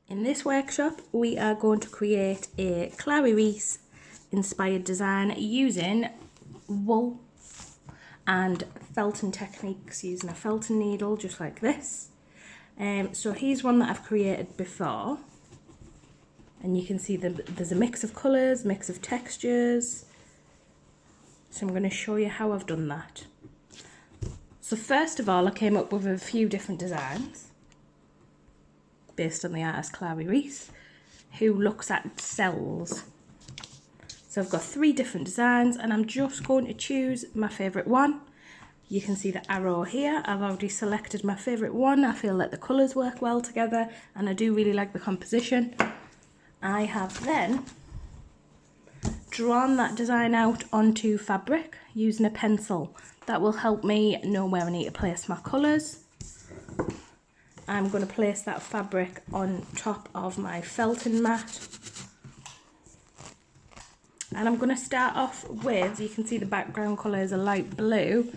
In this workshop, we are going to create a klari reis inspired design using wool and felting techniques, using a felting needle just like this. So here's one that I've created before, and you can see there's a mix of colours, mix of textures. So I'm going to show you how I've done that. So first of all, I came up with a few different designs based on the artist Klari Reis, who looks at cells. So I've got 3 different designs, and I'm just going to choose my favourite one. You can see the arrow here. I've already selected my favourite one. I feel that the colours work well together, and I do really like the composition. I have then drawn that design out onto fabric using a pencil. That will help me know where I need to place my colours. I'm going to place that fabric on top of my felting mat. And I'm going to start off with, you can see the background colour is a light blue.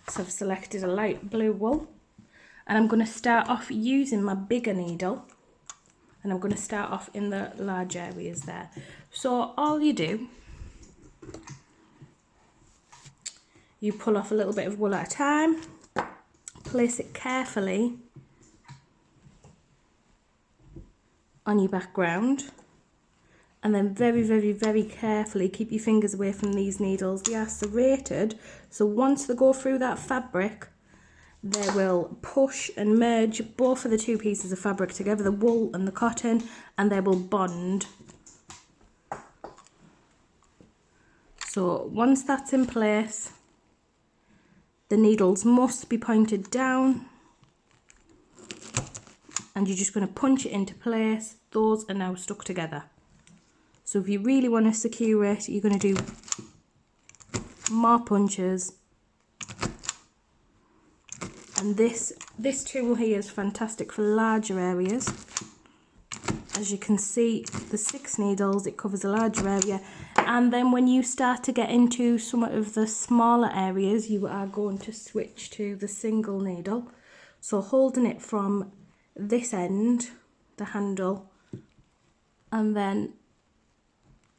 So I've selected a light blue wool. And I'm going to start off using my bigger needle. And I'm going to start off in the large areas there. So all you do, you pull off a little bit of wool at a time, place it carefully on your background, and then very, very, very carefully keep your fingers away from these needles. They are serrated, so once they go through that fabric, they will push and merge both of the 2 pieces of fabric together, the wool and the cotton, and they will bond. So once that's in place, the needles must be pointed down, and you're just going to punch it into place. Those are now stuck together. So if you really want to secure it, you're going to do more punches. And this tool here is fantastic for larger areas. As you can see, the 6 needles, it covers a larger area. And then when you start to get into some of the smaller areas, you are going to switch to the single needle. So holding it from this end, the handle, and then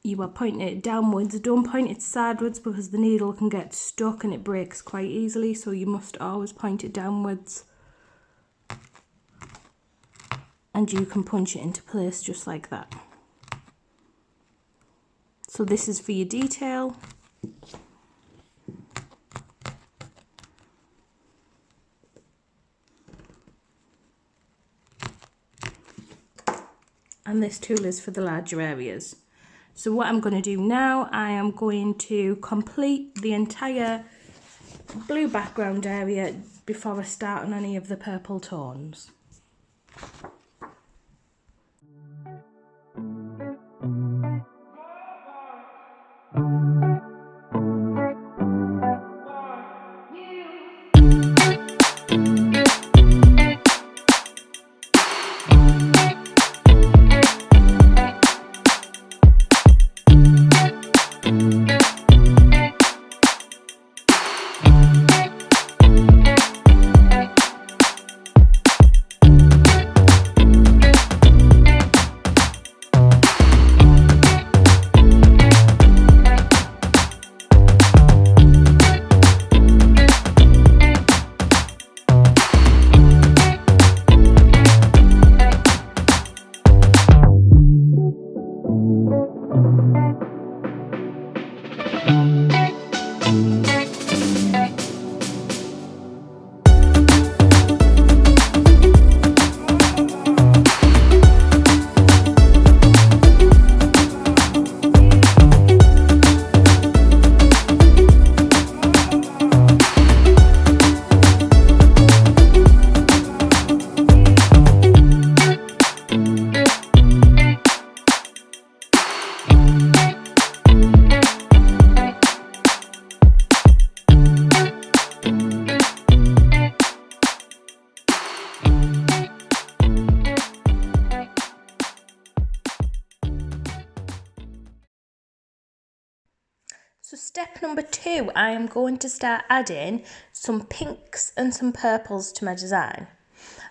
you are pointing it downwards. Don't point it sideways because the needle can get stuck and it breaks quite easily, so you must always point it downwards. And you can punch it into place just like that. So this is for your detail. And this tool is for the larger areas. So what I'm going to do now, I am going to complete the entire blue background area before I start on any of the purple tones. So step number 2, I am going to start adding some pinks and some purples to my design.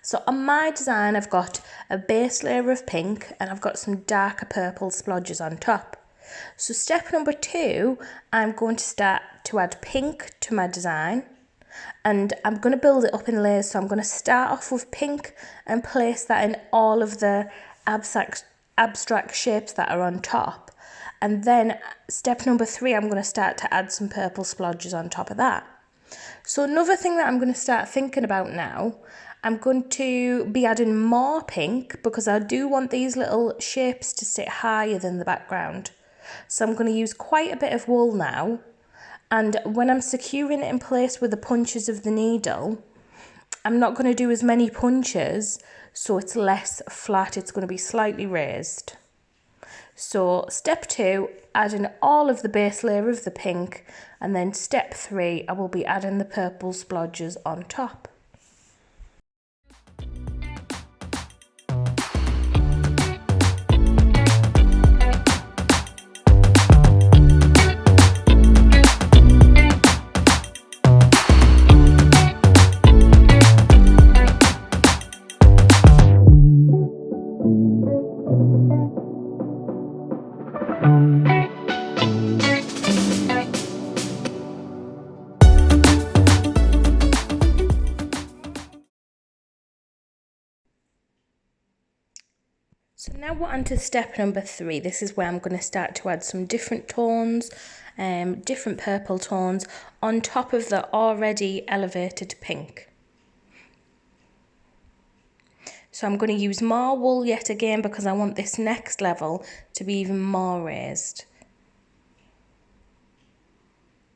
So on my design, I've got a base layer of pink and I've got some darker purple splodges on top. So step number 2, I'm going to start to add pink to my design, and I'm going to build it up in layers. So I'm going to start off with pink and place that in all of the abstract shapes that are on top. And then step number 3, I'm going to start to add some purple splodges on top of that. So another thing that I'm going to start thinking about now, I'm going to be adding more pink because I do want these little shapes to sit higher than the background. So I'm going to use quite a bit of wool now, and when I'm securing it in place with the punches of the needle, I'm not going to do as many punches, so it's less flat, it's going to be slightly raised. So step 2, adding all of the base layer of the pink, and then step 3, I will be adding the purple splodges on top. So now we're on to step number 3. This is where I'm going to start to add some different tones, different purple tones on top of the already elevated pink. So I'm going to use more wool yet again because I want this next level to be even more raised.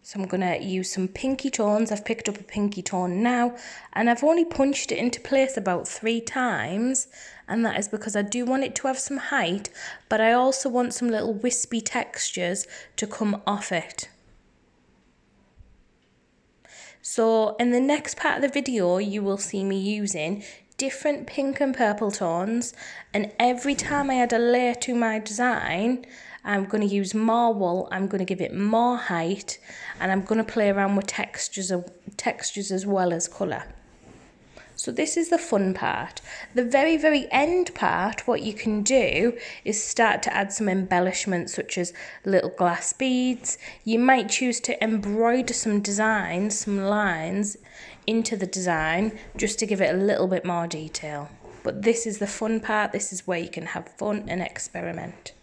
So I'm going to use some pinky tones. I've picked up a pinky tone now, and I've only punched it into place about 3 times, and that is because I do want it to have some height, but I also want some little wispy textures to come off it. So in the next part of the video, you will see me using different pink and purple tones, and every time I add a layer to my design, I'm going to use more wool, I'm going to give it more height, and I'm going to play around with textures as well as colour. So this is the fun part. The very, very end part, what you can do is start to add some embellishments such as little glass beads. You might choose to embroider some designs, some lines into the design just to give it a little bit more detail. But this is the fun part. This is where you can have fun and experiment.